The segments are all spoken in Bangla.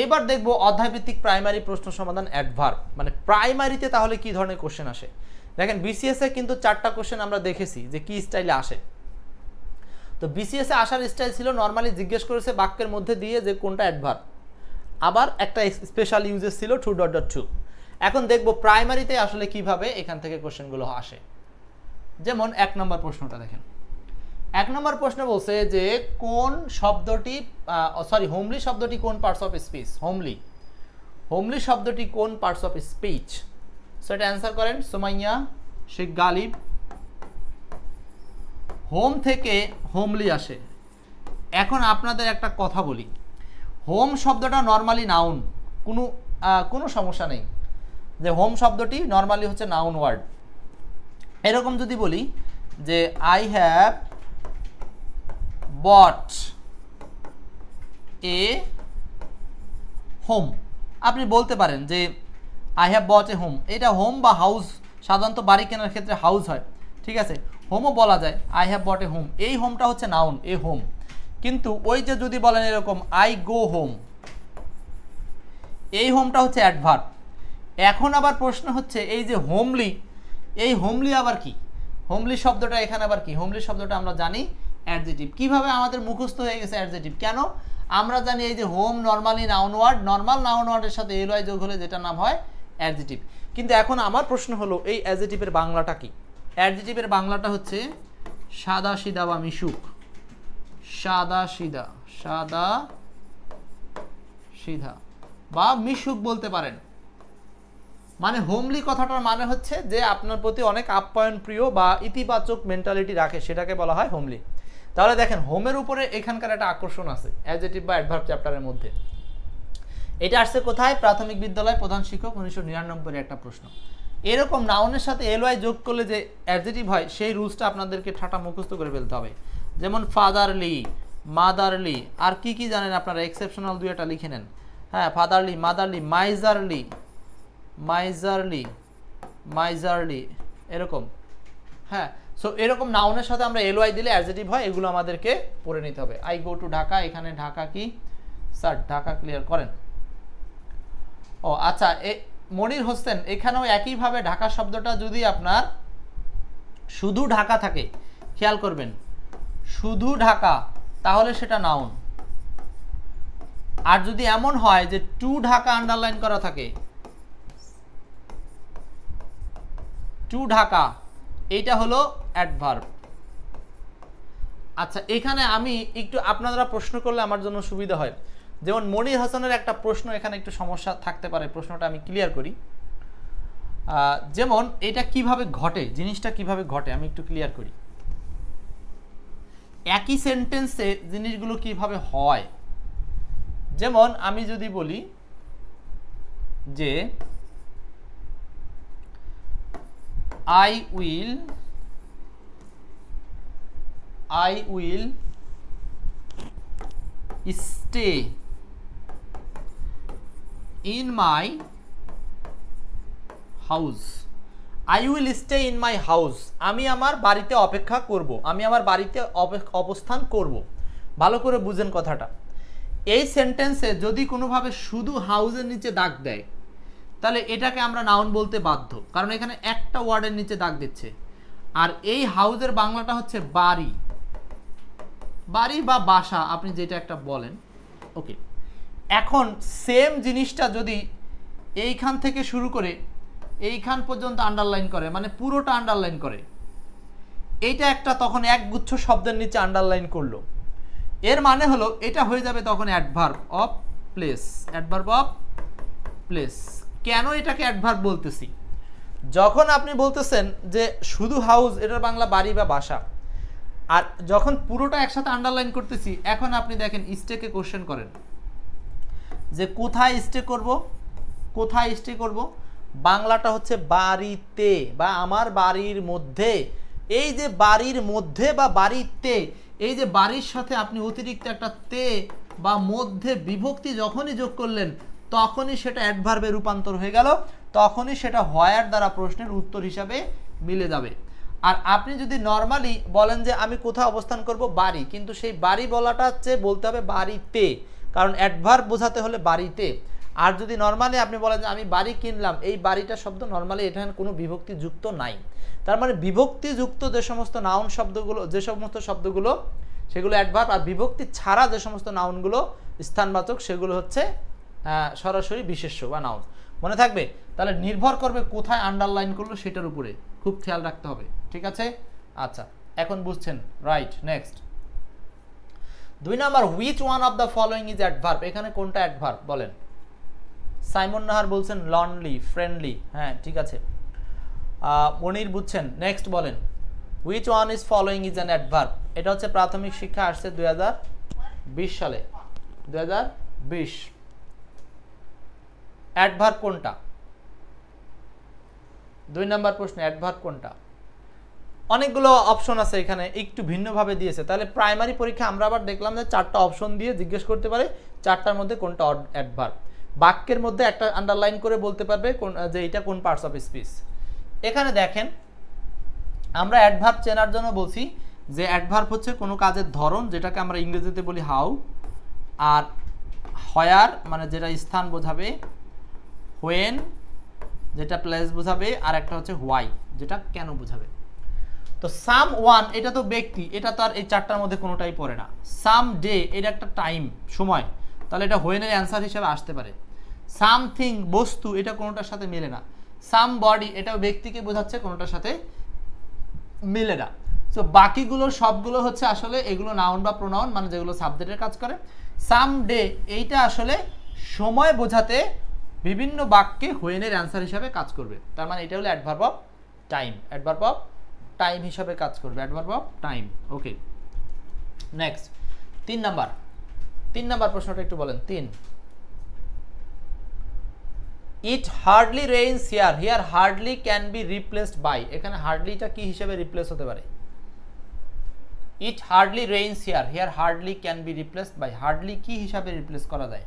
এবার দেখব অধ্যায়ভিত্তিক প্রাইমারি প্রশ্ন সমাধান অ্যাডভার্ব, মানে প্রাইমারিতে তাহলে কি ধরনের কোশ্চেন আসে। দেখেন বিসিএস এ কিন্তু 4টা কোশ্চেন আমরা দেখেছি যে কি স্টাইলে আসে। তো বিসিএস এ আসার স্টাইল ছিল নর্মালি জিজ্ঞেস করেছে বাক্যের মধ্যে দিয়ে যে কোনটা অ্যাডভার্ব, আবার একটা স্পেশাল ইউজেস ছিল 2.2। এখন দেখব প্রাইমারিতে আসলে কিভাবে এখান থেকে কোশ্চেনগুলো আসে। যেমন 1 নম্বর প্রশ্নটা দেখেন। 1 নম্বর প্রশ্ন বলছে যে কোন শব্দটি হোমলি শব্দটি কোন পার্টস অফ স্পিচ। হোমলি শব্দটি কোন পার্টস অফ স্পিচ, সো এটা অ্যান্সার করেন সুমাইয়া শেখ গালিব। হোম থেকে হোমলি আসে। এখন আপনাদের একটা কথা বলি, হোম শব্দটা নর্মালি নাউন, কোনো সমস্যা নেই যে হোম শব্দটি নর্মালি হচ্ছে নাউন ওয়ার্ড। এরকম যদি বলি যে I have bought A home, আপনি বলতে পারেন যে I have bought A home. এটা হোম বা হাউস, সাধারণত বাড়ি কেনার ক্ষেত্রে হাউস হয়, ঠিক আছে, হোমও বলা যায়। I have bought A home, এই হোমটা হচ্ছে নাউন, এ হোম। কিন্তু ওই যে যদি বলেন এরকম আই গো হোম, এই হোমটা হচ্ছে অ্যাডভার্ব। এখন আবার প্রশ্ন হচ্ছে এই যে হোমলি, এই হোমলি আবার কি, হোমলি শব্দটা এখানে আবার কি। হোমলি শব্দটা আমরা জানি অ্যাডজেটিভ। কিভাবে আমাদের মুখস্থ হয়ে গেছে অ্যাডজেটিভ, কেন আমরা জানি এই যে home normally noun word, normal noun ওয়ার্ডের সাথে এলওয়াই যোগ হলে যেটা নাম হয় অ্যাডজেটিভ। কিন্তু এখন আমার প্রশ্ন হলো এই অ্যাডজেটিভের বাংলাটা কি। অ্যাডজেটিভের বাংলাটা হচ্ছে সাদা সিধা বা মিশুক। সাদা সিধা বা মিশুক বলতে পারেন। মানে হোমলি কথাটার মানে হচ্ছে যে আপনার প্রতি অনেক আপ্যায়ন প্রিয় বা ইতিবাচক মেন্টালিটি রাখে, সেটাকে বলা হয় হোমলি। তাহলে দেখেন হোমের উপরে এখানকার একটা আকর্ষণ আছে অ্যাডজেটিভ বা অ্যাডভার্ব চ্যাপ্টারের মধ্যে। এটা আসছে কোথায়, প্রাথমিক বিদ্যালয় প্রধান শিক্ষক 1999 একটা প্রশ্ন। এরকম নাউনের সাথে এলওয়াই যোগ করলে যে অ্যাডজেটিভ হয় সেই রুলসটা আপনাদেরকে ঠাটা মুখস্থ করে ফেলতে হবে। যেমন ফাদারলি, মাদারলি, আর কি কি জানেন আপনারা, এক্সেপশনাল 2টা লিখে নেন। হ্যাঁ, ফাদারলি, মাদারলি, মাইজারলি, এরকম। হ্যাঁ, সো এরকম নাউনের সাথে আমরা এলওয়াই দিলে অ্যাডজেটিভ হয়, এগুলো আমাদেরকে পড়ে নিতে হবে। আই গো টু ঢাকা, এখানে ঢাকা কি স্যার, ঢাকা ক্লিয়ার করেন। ও আচ্ছা, মনির হোসেন, এখানেও একইভাবে ঢাকা শব্দটা যদি আপনার শুধু ঢাকা থাকে, খেয়াল করবেন শুধু ঢাকা, তাহলে সেটা নাউন। আর যদি এমন হয় যে টু ঢাকা আন্ডারলাইন করা থাকে, টু ঢাকা, এইটা হলো অ্যাডভার্ব। আচ্ছা, এখানে আমি একটু আপনারা প্রশ্ন করলে আমার জন্য সুবিধা হয়। যেমন মনির হাসানের একটা প্রশ্ন, এখানে একটু সমস্যা থাকতে পারে, প্রশ্নটা আমি ক্লিয়ার করি। যেমন এটা কিভাবে ঘটে, জিনিসটা কিভাবে ঘটে আমি একটু ক্লিয়ার করি। একই সেন্টেন্সে জিনিসগুলো কিভাবে হয়। যেমন আমি যদি বলি যে I will stay in my house. I will stay in my house, আমি আমার বাড়িতে অপেক্ষা করব, আমি আমার বাড়িতে অবস্থান করব। ভালো করে বুঝেন কথাটা। এই সেন্টেন্সে যদি কোনোভাবে শুধু হাউসের নিচে দাগ দেয়, তাহলে এটাকে আমরা নাউন বলতে বাধ্য, কারণ এখানে একটা ওয়ার্ডের নিচে দাগ দিচ্ছে। আর এই হাউসের বাংলাটা হচ্ছে বাড়ি, বাড়ি বা বাসা, আপনি যেটা একটা বলেন। ওকে, এখন সেম জিনিসটা যদি এইখান থেকে শুরু করে এইখান পর্যন্ত আন্ডারলাইন করে, মানে পুরোটা আন্ডারলাইন করে, এইটা একটা তখন এক গুচ্ছ শব্দের নিচে আন্ডারলাইন করলো, এর মানে হলো এটা হয়ে যাবে তখন adverb of place. Adverb of place. কেন এটাকে অ্যাডভার্ব বলতেছি, যখন আপনি বলতেছেন যে শুধু হাউস, এটার বাংলা বাড়ি বা বাসা, আর যখন পুরোটা একসাথে আন্ডারলাইন করতেছি, এখন আপনি দেখেন স্টেকে কোশ্চেন করেন যে কোথায় স্টে করব, কোথায় স্টে করব, বাংলাটা হচ্ছে বাড়িতে বা আমার বাড়ির মধ্যে। এই যে বাড়ির মধ্যে বা বাড়িতে, এই যে বাড়ির সাথে আপনি অতিরিক্ত একটা তে বা মধ্যে বিভক্তি যখনই যোগ করলেন, তখনই সেটা অ্যাডভার্বে রূপান্তর হয়ে গেল, তখনই সেটা হোয়ার দ্বারা প্রশ্নের উত্তর হিসাবে মিলে যাবে। আর আপনি যদি নর্মালি বলেন যে আমি কোথায় অবস্থান করব, বাড়ি, কিন্তু সেই বাড়ি বলাটা হচ্ছে বলতে হবে বাড়িতে, কারণ অ্যাডভার্ব বোঝাতে হলে বাড়িতে। আর যদি নর্মালি আপনি বলেন যে আমি বাড়ি কিনলাম, এই বাড়িটা শব্দ নর্মালি এখানে কোনো বিভক্তি যুক্ত নাই। তার মানে বিভক্তি যুক্ত যে সমস্ত নাউন শব্দগুলো, যে সমস্ত শব্দগুলো সেগুলো অ্যাডভার্ব, আর বিভক্তি ছাড়া যে সমস্ত নাউনগুলো স্থানবাচক সেগুলো হচ্ছে সরাসরি বিশেষ্য বা নাউন। মনে থাকবে? তাহলে নির্ভর করবে কোথায় আন্ডারলাইন করলো সেটার উপরে, খুব খেয়াল রাখতে হবে। ঠিক আছে? আচ্ছা, এখন বুঝছেন, right. Next 2 number, which one of the following is adverb. এখানে কোনটা অ্যাডভার্ব বলেন? সাইমন নাহার বলছেন লনলি, ফ্রেন্ডলি। হ্যাঁ, ঠিক আছে। মনির বুঝছেন। নেক্সট বলেন, which one is following is an adverb. এটা হচ্ছে প্রাথমিক শিক্ষা আসছে 2020 সালে, 2020। অ্যাডভার্ব কোনটা? 2 নাম্বার প্রশ্ন, অ্যাডভার্ব কোনটা? অনেকগুলো অপশন আছে এখানে, একটু ভিন্নভাবে দিয়েছে। তাহলে প্রাইমারি পরীক্ষা আমরা আবার দেখলাম যে 4টা অপশন দিয়ে জিজ্ঞেস করতে পারে 4টার মধ্যে কোনটা অ্যাডভার্ব। বাক্যের মধ্যে একটা আন্ডারলাইন করে বলতে পারবে যে এটা কোন পার্টস অফ স্পিচ। এখানে দেখেন, আমরা অ্যাডভার্ব চেনার জন্য বলছি যে অ্যাডভার্ব হচ্ছে কোনো কাজের ধরন, যেটাকে আমরা ইংরেজিতে বলি হাউ, আর হোয়ার মানে যেটা স্থান বোঝাবে, হোয়েন যেটা প্লেস বোঝাবে, আর একটা হচ্ছে হোয়াই যেটা কেন বোঝাবে। তো সাম ওয়ান এটা তো ব্যক্তি, এটা তো আর এই 4টার মধ্যে কোনোটাই পড়ে না। সাম ডে এটা একটা টাইম, সময়, তাহলে এটা হোয়েনের অ্যান্সার হিসেবে আসতে পারে। সামথিং বস্তু, এটা কোনোটার সাথে মেলে না। সাম বডি এটাও ব্যক্তিকে বোঝাচ্ছে, কোনোটার সাথে মিলে না। সো বাকিগুলো সবগুলো হচ্ছে আসলে এগুলো নাউন বা প্রোনাউন, মানে যেগুলো সাবজেক্টের কাজ করে। সাম ডে এইটা আসলে সময় বোঝাতে বিভিন্ন বাক্যে হোয়েনের অ্যান্সার হিসাবে কাজ করবে। তার মানে এটা হলো adverb of time, adverb of time হিসাবে কাজ করবে, adverb of time. Okay, next 3 number প্রশ্নটা একটু বলেন। 3, it hardly rains here. Here hardly can be replaced by. এখানে হার্ডলিটা কি হিসেবে রিপ্লেস হতে পারে? It hardly rains here, here hardly can be replaced by. Hardly কি হিসাবে রিপ্লেস করা যায়?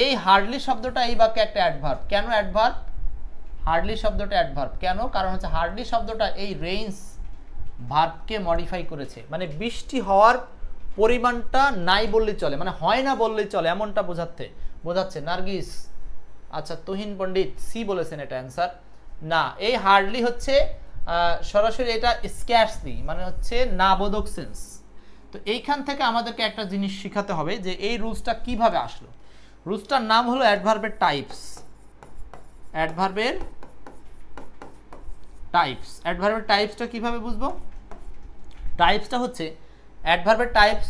এই হার্ডলি শব্দটা এই বাক্যে একটা অ্যাডভার্ব। কেন অ্যাডভার্ব? হার্ডলি শব্দটা অ্যাডভার্ব কেন? কারণ হচ্ছে হার্ডলি শব্দটা এই রেইনস ভার্বকে মডিফাই করেছে, মানে বৃষ্টি হওয়ার পরিমাণটা নাই বললেই চলে, মানে হয় না বললেই চলে, এমনটা বোঝাচ্ছে। নার্গিস, আচ্ছা তুহিন পণ্ডিত সি বলেছেন এটা অ্যান্সার না। এই হার্ডলি হচ্ছে সরাসরি এটা স্ক্যার্সলি, মানে হচ্ছে না বোধক সেন্স। তো এইখান থেকে আমাদেরকে একটা জিনিস শিখাতে হবে যে এই রুলসটা কিভাবে আসলো। রুলসটার নাম হলো অ্যাডভার্বের টাইপস। অ্যাডভার্বের টাইপসটা কিভাবে বুঝবো? টাইপসটা হচ্ছে অ্যাডভার্বের টাইপস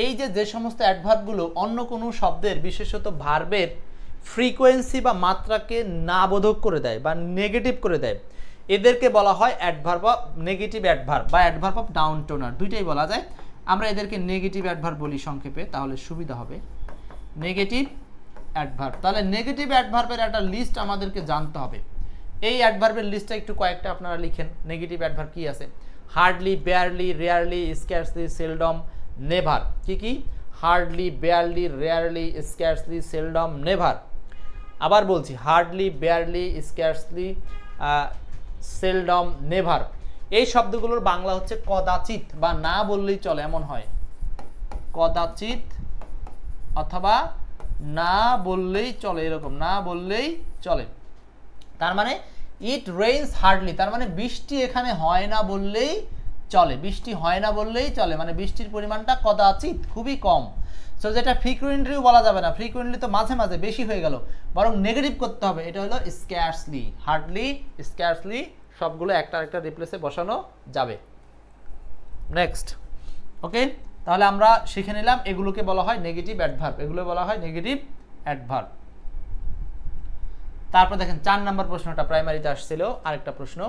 এই যে সমস্ত অ্যাডভার্বগুলো অন্য কোনো শব্দের, বিশেষত ভার্বের ফ্রিকোয়েন্সি বা মাত্রাকে না বোধক করে দেয় বা নেগেটিভ করে দেয়, এদেরকে বলা হয় অ্যাডভার্ব অফ নেগেটিভ অ্যাডভার্ব বা অ্যাডভার্ব অফ ডাউন টোনার, দুইটাই বলা যায়। আমরা এদেরকে নেগেটিভ অ্যাডভার্ব বলি সংক্ষেপে, তাহলে সুবিধা হবে। নেগেটিভ অ্যাডভার্ব, তাহলে নেগেটিভ অ্যাডভার্বের একটা লিস্ট আমাদেরকে জানতে হবে। এই অ্যাডভার্বের লিস্টটা একটু কয়েকটা আপনারা লিখেন। নেগেটিভ অ্যাডভার্ব কি আছে? Hardly, barely, rarely, scarcely, seldom, never. কি? Hardly, barely, rarely, scarcely, seldom, never. আবার বলছি, hardly, barely, scarcely, seldom, never. এই শব্দগুলোর বাংলা হচ্ছে কদাচিৎ বা না বললেই চলে, এমন হয়। কদাচিৎ অথবা না বললেই চলে, এরকম না বললেই চলে। তার মানে ইট রেইনস হার্ডলি, তার মানে বৃষ্টি এখানে হয় না বললেই চলে, বৃষ্টি হয় না বললেই চলে, মানে বৃষ্টির পরিমাণটা কদাচিৎ, খুবই কম। সো যেটা ফ্রিকুয়েন্টলিও বলা যাবে না, ফ্রিকুয়েন্টলি তো মাঝে মাঝে বেশি হয়ে গেল, বরং নেগেটিভ করতে হবে। এটা হলো স্ক্যার্সলি, হার্ডলি, স্ক্যার্সলি, সবগুলো একটা রিপ্লেসে বসানো যাবে। নেক্সট, ওকে, তাহলে আমরা শিখে নিলাম এগুলোকে বলা হয় নেগেটিভ অ্যাডভার্ব, এগুলো বলা হয় নেগেটিভ অ্যাডভার্ব। তারপর দেখেন 4 নাম্বার প্রশ্নটা প্রাইমারিতে আসছিল, আরেকটা প্রশ্ন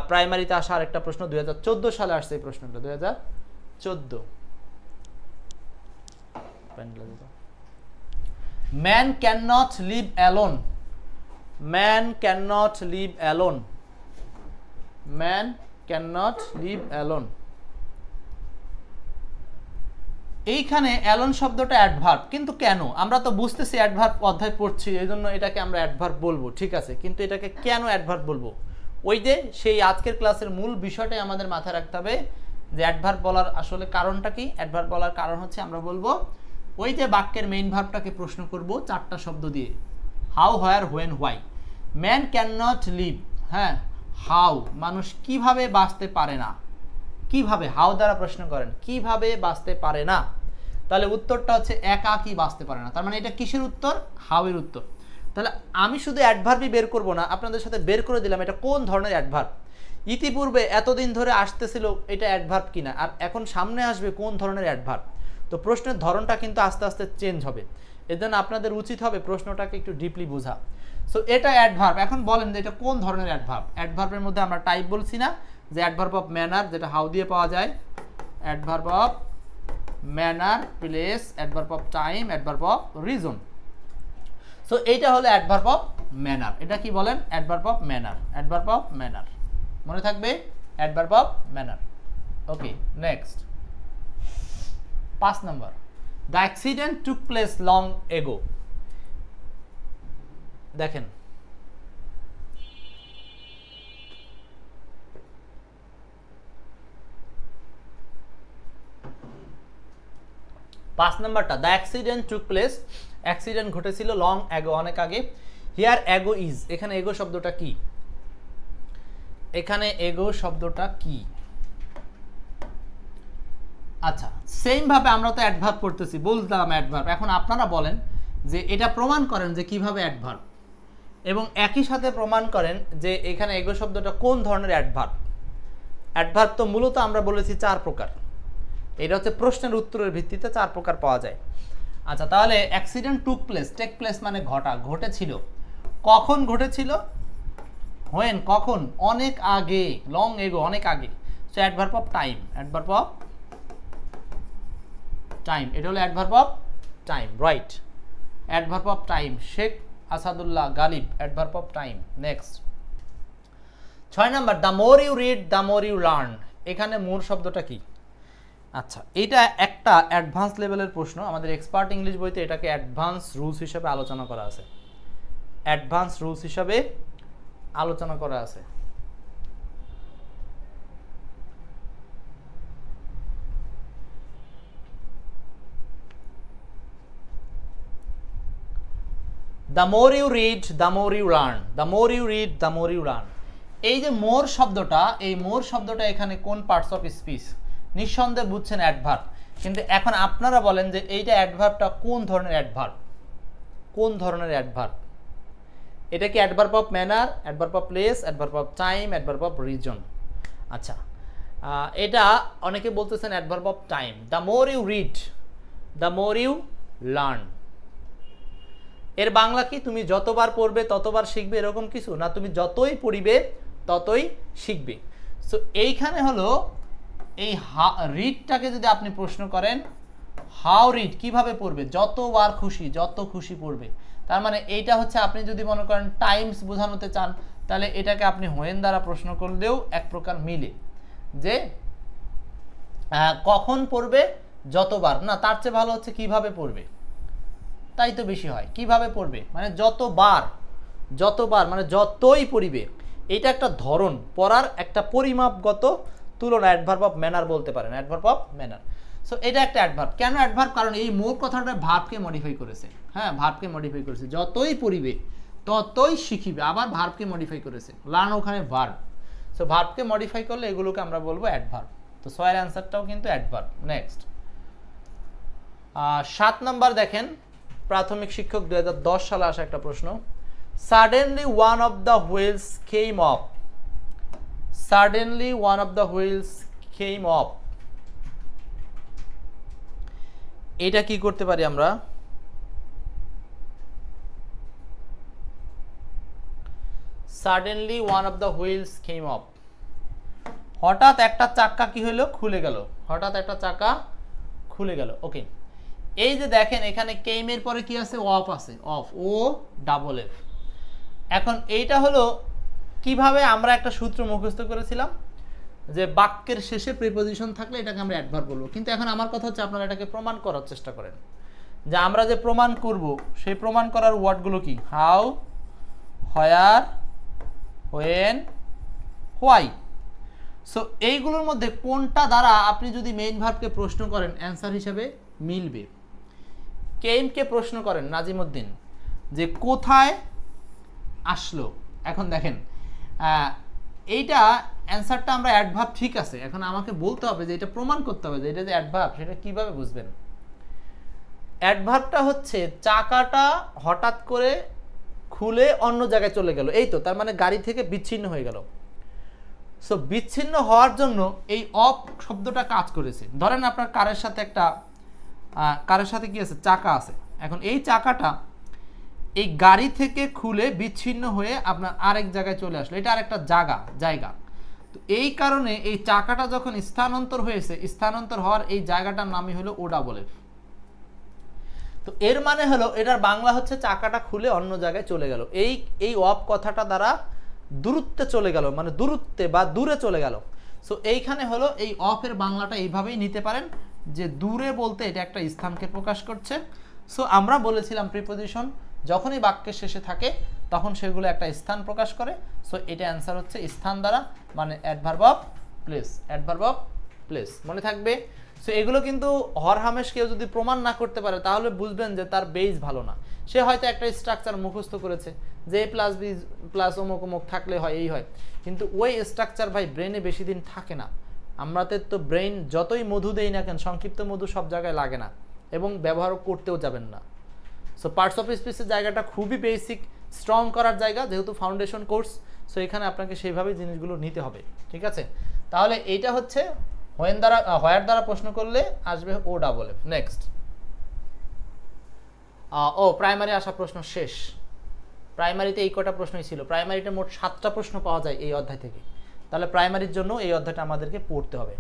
প্রাইমারিতে আসা আরেকটা প্রশ্ন 2014 সালে আসছে এই প্রশ্নটা, 2014। Man cannot live alone. Man cannot live alone. Man cannot live alone. এইখানে অ্যালোন শব্দটা অ্যাডভার্ব, কিন্তু কেন? আমরা তো বুঝতেছি অ্যাডভার্ব অধ্যায় পড়ছি, এই জন্য এটাকে আমরা অ্যাডভার্ব বলবো, ঠিক আছে, কিন্তু এটাকে কেন অ্যাডভার্ব বলবো? ওই যে সেই আজকের ক্লাসের মূল বিষয়টাই আমাদের মাথায় রাখতে হবে যে অ্যাডভার্ব বলার আসলে কারণটা কি। অ্যাডভার্ব বলার কারণ হচ্ছে আমরা বলবো ওই যে বাক্যের মেইন ভার্বটাকে প্রশ্ন করব চারটা শব্দ দিয়ে, how, where, when, why. Man cannot live, হ্যাঁ, হাউ মানুষ কিভাবে বাঁচতে পারে না, কিভাবে, হাউ দ্বারা প্রশ্ন করেন কিভাবে বাঁচতে পারে না, তাহলে উত্তরটা হচ্ছে একাকী বাঁচতে পারে না। তার মানে এটা কিসের উত্তর, হাউ এর উত্তর। তাহলে আমি শুধু অ্যাডভার্বই বের করব না, আপনাদের সাথে বের করে দিলাম এটা কোন ধরনের অ্যাডভার্ব। ইতিপূর্বে এতদিন ধরে আসতেছিল এটা অ্যাডভার্ব কিনা, আর এখন সামনে আসবে কোন ধরনের অ্যাডভার্ব। তো প্রশ্নের ধরনটা কিন্তু আস্তে আস্তে চেঞ্জ হবে, এর জন্য আপনাদের উচিত হবে প্রশ্নটাকে একটু ডিপলি বোঝা। সো এটা অ্যাডভার্ব। এখন বলেন যে এটা কোন ধরনের অ্যাডভার্ব। অ্যাডভার্বের মধ্যে আমরা টাইপ বলছি না, যে অ্যাডভার্ব অফ ম্যানার যেটা হাউ দিয়ে পাওয়া যায়, adverb of manner, place, adverb of time, adverb of reason. So এইটা হলো অ্যাডভার্ব অফ ম্যানার। এটা কি বলেন, adverb of manner, adverb of manner, মনে থাকবে, adverb of manner. Okay, next 5 number, the accident took place long ago. দেখেন 5 নাম্বারটা, the accident took place, accident ঘটেছিল লং অ্যাগো, অনেক আগে। হিয়ার অ্যাগো ইজ, এখানে এগো শব্দটা কি, এখানে এগো শব্দটা কি। আচ্ছা, সেম ভাবে আমরা তো অ্যাডভার্ব করতেছি, বলতাম অ্যাডভার্ব। এখন আপনারা বলেন যে এটা প্রমাণ করেন যে কিভাবে অ্যাডভার্ব, এবং একই সাথে প্রমাণ করেন যে এখানে এগো শব্দটা কোন ধরনের অ্যাডভার্ব। অ্যাডভার্ব তো মূলত আমরা বলেছি 4 প্রকার, এটা হচ্ছে প্রশ্নের উত্তরের ভিত্তিতে 4 প্রকার পাওয়া যায়। আচ্ছা, তাহলে accident took place, take place মানে ঘটা, ঘটেছিল, কখন ঘটেছিল, হোয়েন কখন, অনেক আগে, লং এগো অনেক আগে। So adverb of time, adverb of time, এটা হলো adverb of time, right, adverb of time, Sheikh Asadullah Ghalib, adverb of time. Next 6 number, the more you read the more you learn. এখানে মোর শব্দটা কি। আচ্ছা, এটা একটা অ্যাডভান্স লেভেলের প্রশ্ন, আমাদের এক্সপার্ট ইংলিশ বইতে এটাকে অ্যাডভান্স রুলস হিসেবে আলোচনা করা আছে, অ্যাডভান্স রুলস হিসেবে আলোচনা করা আছে। The more you read the more you learn, the more you read the more you learn. এই যে মোর শব্দটা, এই মোর শব্দটা এখানে কোন পার্টস অফ স্পিচ, নিঃসন্দেহে বুঝছেন অ্যাডভার্ব। কিন্তু এখন আপনারা বলেন যে এইটা অ্যাডভার্বটা কোন ধরনের অ্যাডভার্ব, কোন ধরনের অ্যাডভার্ব। এটা কি adverb of manner, adverb of place, adverb of time, adverb of reason. আচ্ছা, এটা অনেকে বলতেছেন adverb of time. The more you read the more you learn, এর বাংলা কি, তুমি যতবার পড়বে ততবার শিখবে, এরকম কিছু না, তুমি যতই পড়িবে ততই শিখবে। সো এইখানে হলো এই রিডটাকে যদি আপনি প্রশ্ন করেন, হাউ রিড, কিভাবে পড়বে, যতবার খুশি, যত খুশি পড়বে। তার মানে এইটা হচ্ছে, আপনি যদি মনে করেন টাইমস বোঝানোতে চান, তাহলে এটাকে আপনি হোয়েন দ্বারা প্রশ্ন করলেও এক প্রকার মিলে, যে কখন পড়বে, যতবার না, তার চেয়ে ভালো হচ্ছে কিভাবে পড়বে, তাই তো বেশি হয়। কিভাবে পড়বে মানে যতবার, যতবার মানে যতই পড়িবে। এটা একটা ধরন, পড়ার একটা পরিমাপগত তুলনা, অ্যাডভার্ব অফ ম্যানার বলতে পারেন, অ্যাডভার্ব অফ ম্যানার। সো এটা একটা অ্যাডভার্ব। কেন অ্যাডভার্ব, কারণ এই মোর কথাটা ভার্বকে মডিফাই করেছে, হ্যাঁ, ভার্বকে মডিফাই করেছে, যতই পড়িবে ততই শিখিবে, আবার ভার্বকে মডিফাই করেছে, লার্ন ওখানে ভার্ব। সো ভার্বকে মডিফাই করলে এগুলোকে আমরা বলবো অ্যাডভার্ব। তো ছয়ের অ্যান্সারটাও কিন্তু অ্যাডভার্ব। নেক্সট 7 নাম্বার দেখেন, প্রাথমিক শিক্ষক 2010 সালে আসা একটা প্রশ্ন। Suddenly one of the wheels came off, suddenly one of the wheels came off, এটা কি করতে পারি আমরা, suddenly one of the wheels came off, হঠাৎ একটা চাকা কি হলো, খুলে গেল, হঠাৎ একটা চাকা খুলে গেল। ওকে, এই যে দেখেন এখানে কেম এর পরে কি আছে, অফ আছে, অফ, ও ডাবল এফ। এখন এইটা হলো কিভাবে, আমরা একটা সূত্র মুখস্থ করেছিলাম যে বাক্যের শেষে প্রিপোজিশন থাকলে এটাকে আমরা অ্যাডভার্ব বলবো। কিন্তু এখন আমার কথা হচ্ছে আপনারা এটাকে প্রমাণ করার চেষ্টা করেন, যে আমরা যে প্রমাণ করব সেই প্রমাণ করার ওয়ার্ডগুলো কি, how, where, when, why. So এইগুলোর মধ্যে কোনটা দ্বারা আপনি যদি মেইন ভার্বকে প্রশ্ন করেন অ্যান্সার হিসেবে মিলবে? কেমকে প্রশ্ন করেন নাজিমউদ্দিন যে কোথায় আসলো, এখন দেখেন এইটা অ্যান্সারটা আমরা অ্যাডভার্ব ঠিক আছে, এখন আমাকে বলতে হবে যে এটা প্রমাণ করতে হবে যে এটা যে অ্যাডভার্ব সেটা কিভাবে বুঝবেন? অ্যাডভার্বটা হচ্ছে চাকাটা হঠাৎ করে খুলে অন্য জায়গায় চলে গেল, এই তো, তার মানে গাড়ি থেকে বিচ্ছিন্ন হয়ে গেল। সো বিচ্ছিন্ন হওয়ার জন্য এই অফ শব্দটা কাজ করেছে। ধরেন আপনার কারের সাথে কি আছে, চাকা আছে। এখন এই চাকাটা এই গাড়ি থেকে খুলে বিচ্ছিন্ন হয়ে আপনার আরেক জায়গায় চলে আসলো, এটা আরেকটা জায়গা। তো এই কারণে এই চাকাটা যখন স্থানান্তর হয়েছে, স্থানান্তর হওয়ার এই জায়গাটার নামই হলো OFF। তো এর মানে হলো এটার বাংলা হচ্ছে চাকাটা খুলে অন্য জায়গায় চলে গেল। এই অফ কথাটা দ্বারা দূরত্বে চলে গেল, মানে দূরত্বে বা দূরে চলে গেল। সো এইখানে হলো এই অফের বাংলাটা এইভাবেই নিতে পারেন যে দূরে বলতে এটা একটা স্থানকে প্রকাশ করছে। সো আমরা বলেছিলাম প্রিপোজিশন যখনই বাক্যের শেষে থাকে তখন সেগুলো একটা স্থান প্রকাশ করে। সো এটা অ্যান্সার হচ্ছে স্থান দ্বারা, মানে অ্যাডভার্ব অফ প্লেস, মনে থাকবে। সো এগুলো কিন্তু হরহামেশ কেউ যদি প্রমাণ না করতে পারে তাহলে বুঝবেন যে তার বেস ভালো না। সে হয়তো একটা স্ট্রাকচার মুখস্থ করেছে যে A + B + অমুক থাকলে হয়, এই হয়, কিন্তু ওই স্ট্রাকচার ভাই ব্রেনে বেশি দিন থাকে না। আমাদের তো ব্রেন যতই মধু দেই না কেন, সংক্ষিপ্ত মধু সব জায়গায় লাগে না এবং ব্যবহার করতেও যাবেন না। সো পার্টস অফ স্পিচের জায়গাটা খুবই বেসিক স্ট্রং করার জায়গা, যেহেতু ফাউন্ডেশন কোর্স। সো এখানে আপনাকে সেইভাবেই জিনিসগুলো নিতে হবে, ঠিক আছে? তাহলে এইটা হচ্ছে হোয়ার দ্বারা প্রশ্ন করলে আসবে OFF। নেক্সট, প্রাইমারি আসা প্রশ্ন শেষ। প্রাইমারিতে এই কটা প্রশ্নই ছিল। প্রাইমারিতে মোট 7টা প্রশ্ন পাওয়া যায় এই অধ্যায় থেকে। তাহলে প্রাইমারির জন্য এই অধ্যায়টা আমাদেরকে পড়তে হবে।